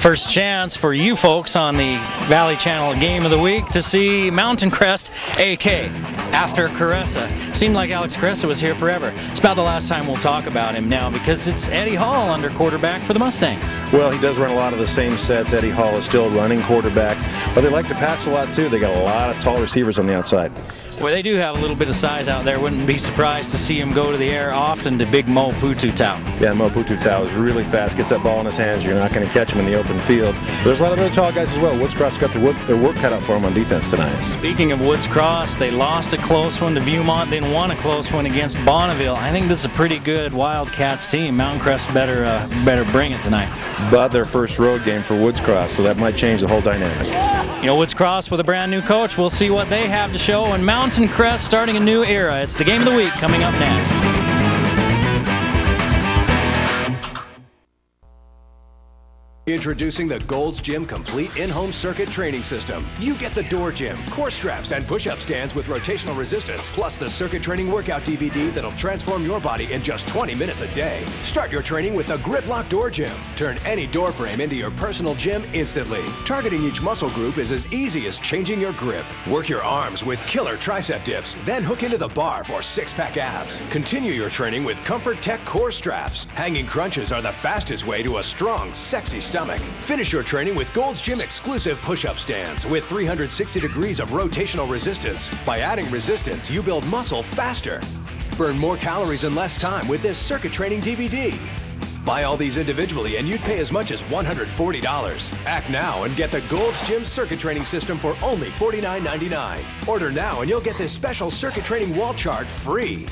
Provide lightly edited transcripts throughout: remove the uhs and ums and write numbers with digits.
First chance for you folks on the Valley Channel Game of the Week to see Mountain Crest AK after Caressa. Seemed like Alex Caressa was here forever. It's about the last time we'll talk about him now because it's Eddie Hall under quarterback for the Mustangs. Well, he does run a lot of the same sets. Eddie Hall is still running quarterback, but they like to pass a lot too. They got a lot of tall receivers on the outside. Well, they do have a little bit of size out there. Wouldn't be surprised to see him go to the air often to big Mo Pututau. Yeah, Mo Pututau is really fast. Gets that ball in his hands. You're not going to catch him in the open field. But there's a lot of other tall guys as well. Woods Cross got their work cut out for him on defense tonight. Speaking of Woods Cross, they lost a close one to Viewmont, then won a close one against Bonneville. I think this is a pretty good Wildcats team. Mountain Crest better bring it tonight. But their first road game for Woods Cross, so that might change the whole dynamic. You know, Woods Cross with a brand new coach. We'll see what they have to show. And Mountain Crest starting a new era. It's the Game of the Week coming up next. Introducing the Gold's Gym Complete In-Home Circuit Training System. You get the door gym, core straps, and push-up stands with rotational resistance, plus the circuit training workout DVD that'll transform your body in just 20 minutes a day. Start your training with the Grip Lock Door Gym. Turn any door frame into your personal gym instantly. Targeting each muscle group is as easy as changing your grip. Work your arms with killer tricep dips, then hook into the bar for six-pack abs. Continue your training with Comfort Tech core straps. Hanging crunches are the fastest way to a strong, sexy stomach. Finish your training with Gold's Gym exclusive push-up stands with 360 degrees of rotational resistance. By adding resistance, you build muscle faster. Burn more calories in less time with this circuit training DVD. Buy all these individually and you'd pay as much as $140. Act now and get the Gold's Gym circuit training system for only $49.99. Order now and you'll get this special circuit training wall chart free.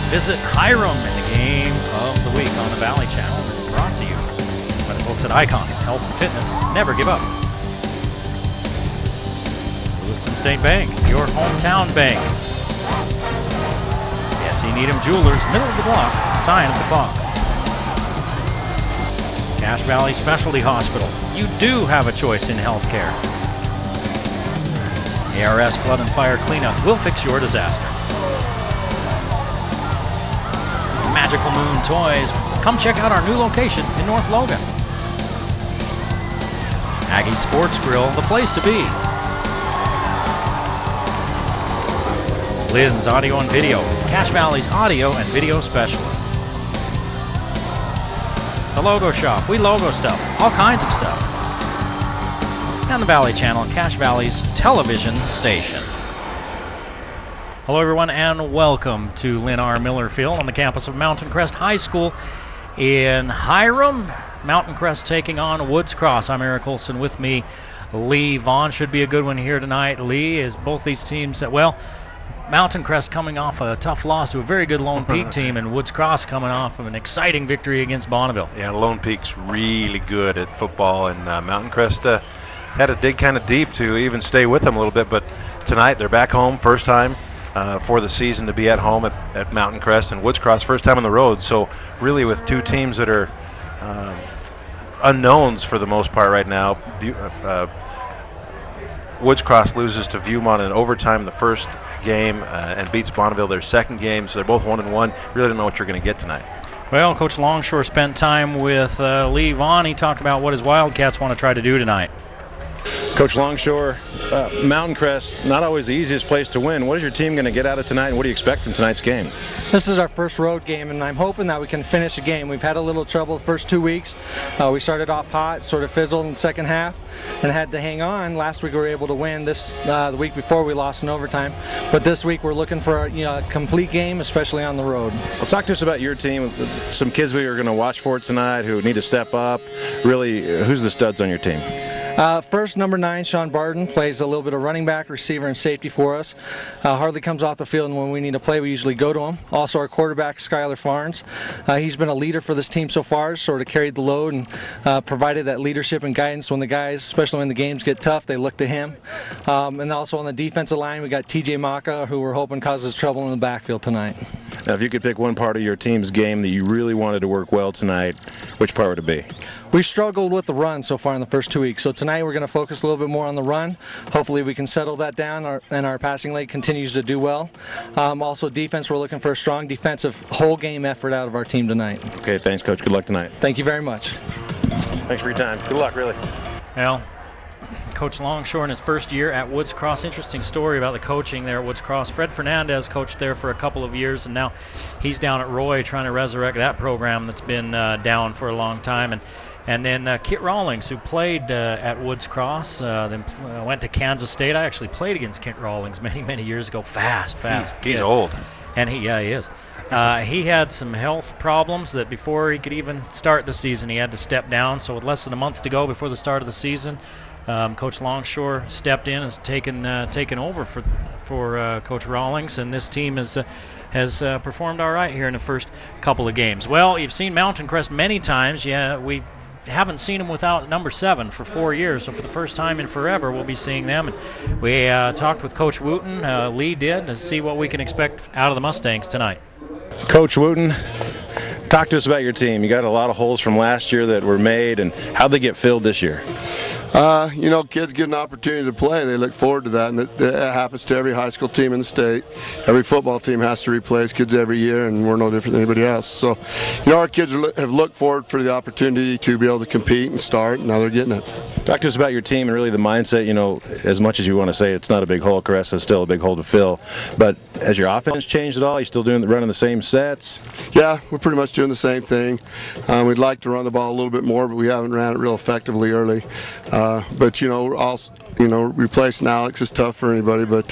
Visit Hiram in the Game of the Week on the Valley Channel. It's brought to you by the folks at Icon Health and Fitness. Never give up. Lewiston State Bank, your hometown bank. S.E. Needham Jewelers, middle of the block, sign at the clock. Cache Valley Specialty Hospital. You do have a choice in healthcare. ARS Flood and Fire Cleanup will fix your disaster. Magical Moon Toys. Come check out our new location in North Logan. Aggie Sports Grill, the place to be. Lynn's Audio and Video, Cache Valley's audio and video specialist. The Logo Shop, we logo stuff, all kinds of stuff. And the Valley Channel, Cache Valley's television station. Hello everyone and welcome to Lynn R. Miller Field on the campus of Mountain Crest High School in Hiram. Mountain Crest taking on Woods Cross. I'm Eric Olson, with me Lee Vaughn. Should be a good one here tonight. Lee, is both these teams that, well, Mountain Crest coming off a tough loss to a very good Lone Peak team, and Woods Cross coming off of an exciting victory against Bonneville. Yeah, Lone Peak's really good at football, and Mountain Crest had to dig kind of deep to even stay with them a little bit, but tonight they're back home, first time for the season to be at home at Mountain Crest, and Woods Cross first time on the road. So really with two teams that are unknowns for the most part right now. Woods Cross loses to Viewmont in overtime the first game and beats Bonneville their second game, so they're both 1-1. Really don't know what you're going to get tonight. Well, Coach Longshore spent time with Lee Vaughn. He talked about what his Wildcats want to try to do tonight. Coach Longshore, Mountain Crest, not always the easiest place to win. What is your team going to get out of tonight, and what do you expect from tonight's game? This is our first road game, and I'm hoping that we can finish the game. We've had a little trouble the first 2 weeks. We started off hot, sort of fizzled in the second half, and had to hang on. Last week we were able to win. The week before we lost in overtime. But this week we're looking for a complete game, especially on the road. Well, talk to us about your team. Some kids we are going to watch for tonight who need to step up. Really, who's the studs on your team? First, number 9, Sean Barton, plays a little bit of running back, receiver, and safety for us. Hardly comes off the field, and when we need to play, we usually go to him. Also, our quarterback, Skylar Farnes. He's been a leader for this team so far, sort of carried the load and provided that leadership and guidance when the guys, especially when the games get tough, they look to him. And also on the defensive line, we got TJ Maka, who we're hoping causes trouble in the backfield tonight. Now, if you could pick one part of your team's game that you really wanted to work well tonight, which part would it be? We struggled with the run so far in the first 2 weeks, so tonight we're going to focus a little bit more on the run. Hopefully we can settle that down, and our passing leg continues to do well. Also defense, we're looking for a strong defensive whole game effort out of our team tonight. Okay, thanks, Coach. Good luck tonight. Thank you very much. Thanks for your time. Good luck, really. Well, Coach Longshore in his first year at Woods Cross. Interesting story about the coaching there at Woods Cross. Fred Fernandez coached there for a couple of years, and now he's down at Roy trying to resurrect that program that's been down for a long time. And then Kit Rawlings, who played at Woods Cross, then went to Kansas State. I actually played against Kit Rawlings many years ago. Fast. He's old. And he is. He had some health problems that before he could even start the season, he had to step down. So with less than a month to go before the start of the season, Coach Longshore stepped in, has taken over for Coach Rawlings, and this team has performed all right here in the first couple of games. Well, you've seen Mountain Crest many times. Yeah, we haven't seen them without number 7 for 4 years, so for the first time in forever we'll be seeing them. And we talked with Coach Wooten, Lee did, to see what we can expect out of the Mustangs tonight. Coach Wooten, talk to us about your team. You got a lot of holes from last year that were made, and how'd they get filled this year? Kids get an opportunity to play. They look forward to that, and it happens to every high school team in the state. Every football team has to replace kids every year, and we're no different than anybody else. So, our kids have looked forward for the opportunity to be able to compete and start, and now they're getting it. Talk to us about your team and really the mindset. As much as you want to say it's not a big hole, Crest is still a big hole to fill. But has your offense changed at all? Are you still running the same sets? Yeah, we're pretty much doing the same thing. We'd like to run the ball a little bit more, but we haven't ran it real effectively early. But replacing Alex is tough for anybody. But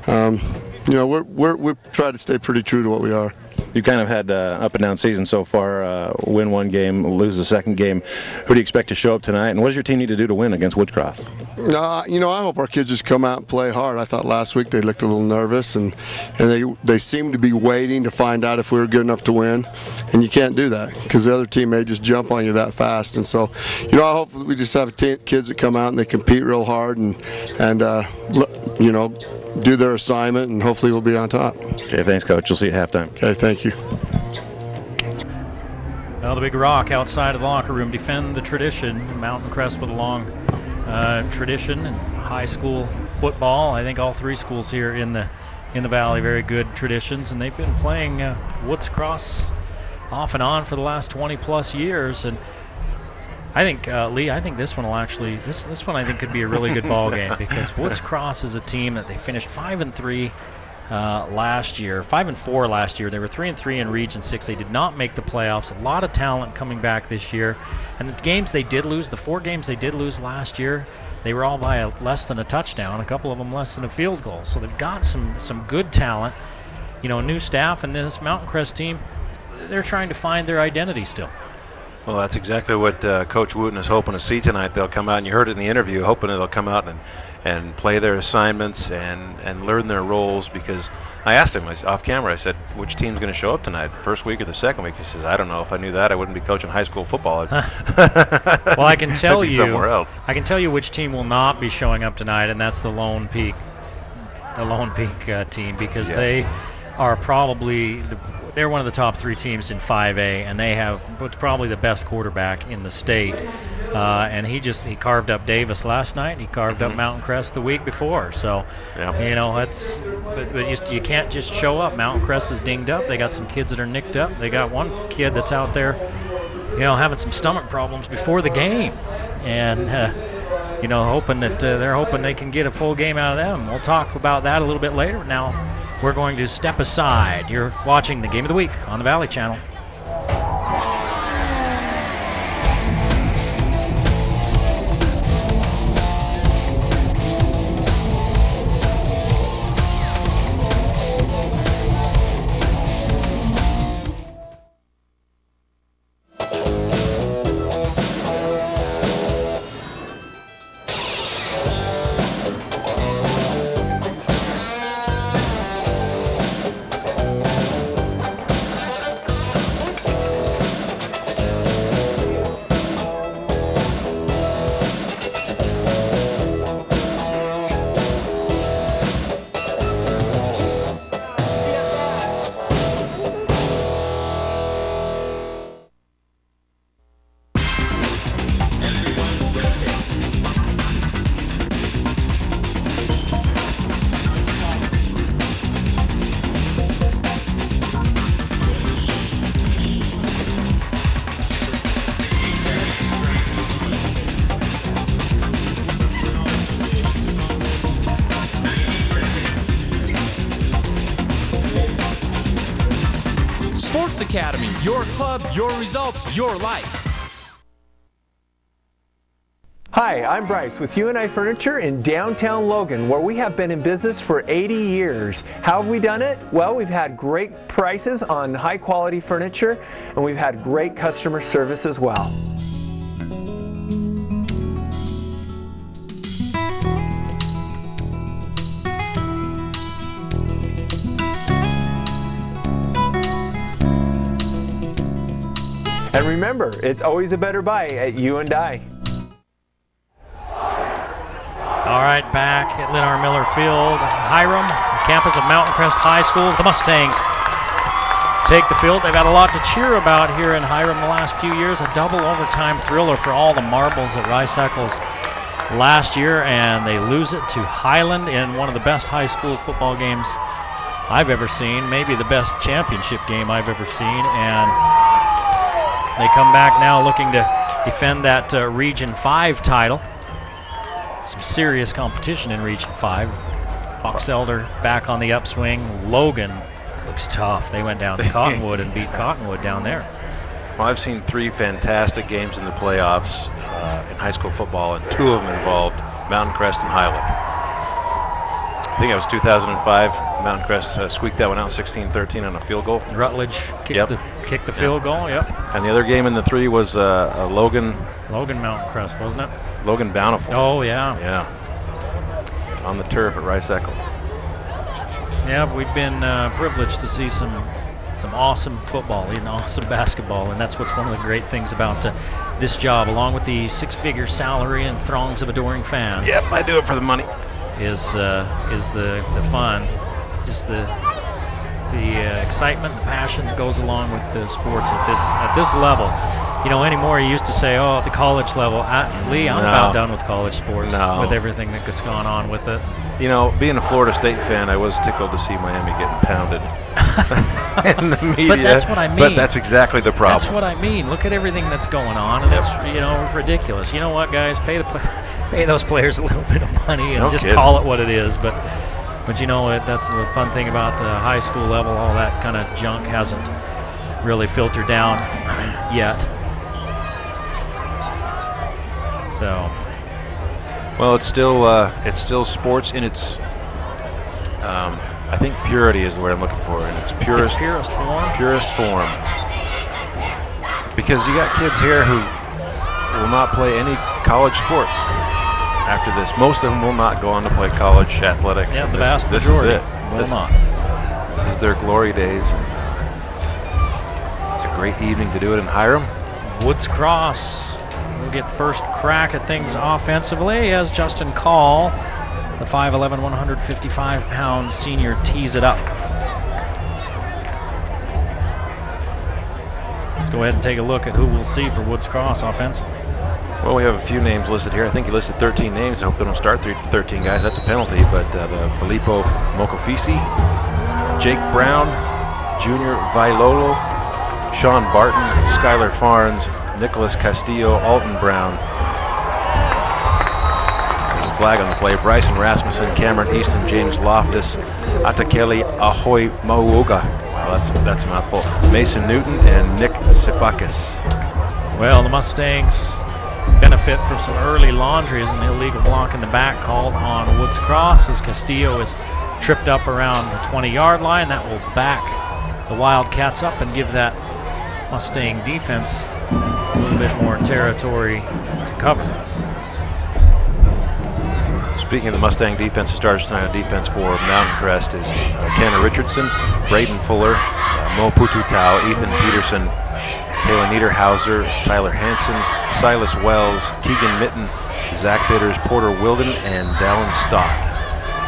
we're trying to stay pretty true to what we are. You kind of had an up and down season so far. Win one game, lose the second game. Who do you expect to show up tonight? And what does your team need to do to win against Woods Cross? I hope our kids just come out and play hard. I thought last week they looked a little nervous, and they seemed to be waiting to find out if we were good enough to win. And you can't do that because the other team may just jump on you that fast. And so, I hope we just have kids that come out and they compete real hard and do their assignment, and hopefully we'll be on top. Okay, thanks, Coach. We'll see you at halftime. Okay, thank you. Well, the Big Rock outside of the locker room defend the tradition. Mountain Crest with a long tradition in high school football. I think all 3 schools here in the valley very good traditions, and they've been playing Woods Cross off and on for the last 20+ years. And I think Lee, I think this one will actually this one I think could be a really good ball game because Woods Cross is a team that they finished 5-3 last year, 5-4 last year. They were 3-3 in Region 6. They did not make the playoffs. A lot of talent coming back this year, and the games they did lose, the 4 games they did lose last year, they were all by less than a touchdown. A couple of them less than a field goal. So they've got some good talent. New staff, and this Mountain Crest team, they're trying to find their identity still. Well, that's exactly what Coach Wooten is hoping to see tonight. They'll come out, and you heard it in the interview, hoping they'll come out and play their assignments and learn their roles, because I asked him off camera, I said, which team's going to show up tonight, the first week or the second week? He says, I don't know. If I knew that, I wouldn't be coaching high school football. Well, I can tell you somewhere else. I can tell you which team will not be showing up tonight, and that's the Lone Peak team, because they are probably they're one of the top 3 teams in 5A, and they have probably the best quarterback in the state. And he carved up Davis last night. He carved up Mountain Crest the week before. So, but you can't just show up. Mountain Crest is dinged up. They got some kids that are nicked up. They got one kid that's out there, having some stomach problems before the game, and hoping that they're hoping they can get a full game out of them. We'll talk about that a little bit later. Now, we're going to step aside. You're watching the Game of the Week on the Valley Channel. Sports Academy. Your club, your results, your life. Hi, I'm Bryce with UNI Furniture in downtown Logan, where we have been in business for 80 years. How have we done it? Well, we've had great prices on high quality furniture, and we've had great customer service as well. And remember, it's always a better buy at UNI. All right, back at Leonard Miller Field, Hiram, campus of Mountain Crest High Schools. The Mustangs take the field. They've had a lot to cheer about here in Hiram the last few years. A double overtime thriller for all the marbles at Rice Eccles last year, and they lose it to Highland in one of the best high school football games I've ever seen, maybe the best championship game I've ever seen, and they come back now looking to defend that Region 5 title. Some serious competition in Region 5. Box Elder back on the upswing. Logan looks tough. They went down to Cottonwood and beat Cottonwood down there. Well, I've seen 3 fantastic games in the playoffs in high school football, and 2 of them involved Mountain Crest and Highland. I think it was 2005. Mountain Crest squeaked that one out 16-13 on a field goal. Rutledge kicked the field goal, yep. And the other game in the 3 was Logan Mountain Crest, wasn't it? Logan Bountiful. Oh, yeah. Yeah. On the turf at Rice Eccles. Yeah, we've been privileged to see some awesome football and awesome basketball, and that's what's one of the great things about this job, along with the 6-figure salary and throngs of adoring fans. Yep, I do it for the money. Is the fun, just the excitement, the passion that goes along with the sports at this level. You know, anymore you used to say, oh, at the college level. Lee, I'm about done with college sports with everything that's gone on with it. You know, being a Florida State fan, I was tickled to see Miami getting pounded in the media. But that's what I mean. But that's exactly the problem. That's what I mean. Look at everything that's going on, and it's ridiculous. You know what, guys? Pay those players a little bit of money and just call it what it is. But you know, that's the fun thing about the high school level. All that kind of junk hasn't really filtered down yet. So, well, it's still sports in its, I think purity is the word I'm looking for, in its purest form. Purest form. Because you got kids here who will not play any college sports after this. Most of them will not go on to play college athletics. Yeah, the vast majority will not. This is their glory days. It's a great evening to do it in Hiram. Woods Cross will get first crack at things offensively as Justin Call, the 5'11", 155-pound senior, tees it up. Let's go ahead and take a look at who we'll see for Woods Cross offensively. Well, we have a few names listed here. I think he listed 13 names. I hope they don't start 13 guys. That's a penalty. But the Filippo Mocofisi, Jake Brown, Junior Vailolo, Sean Barton, Skylar Farnes, Nicholas Castillo, Alton Brown. There's a flag on the play. Bryson Rasmussen, Cameron Easton, James Loftus, Atakeli Ahoy Mauoga. Wow, that's a mouthful. Mason Newton and Nick Sifakis. Well, the Mustangs benefit from some early laundry as an illegal block in the back called on Woods Cross as Castillo is tripped up around the 20-yard line. That will back the Wildcats up and give that Mustang defense a little bit more territory to cover. Speaking of the Mustang defense, the starters tonight on defense for Mountain Crest is Tanner Richardson, Braden Fuller, Mo Pututau, Ethan Peterson, Taylor Niederhauser, Tyler Hansen, Silas Wells, Keegan Mitten, Zach Bitters, Porter Wilden, and Dallin Stock.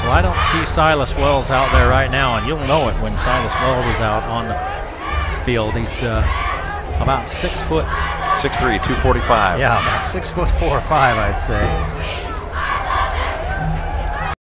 Well, I don't see Silas Wells out there right now, and you'll know it when Silas Wells is out on the field. He's about 6 foot. 6'3", 245. Yeah, about 6'4" or 5", I'd say.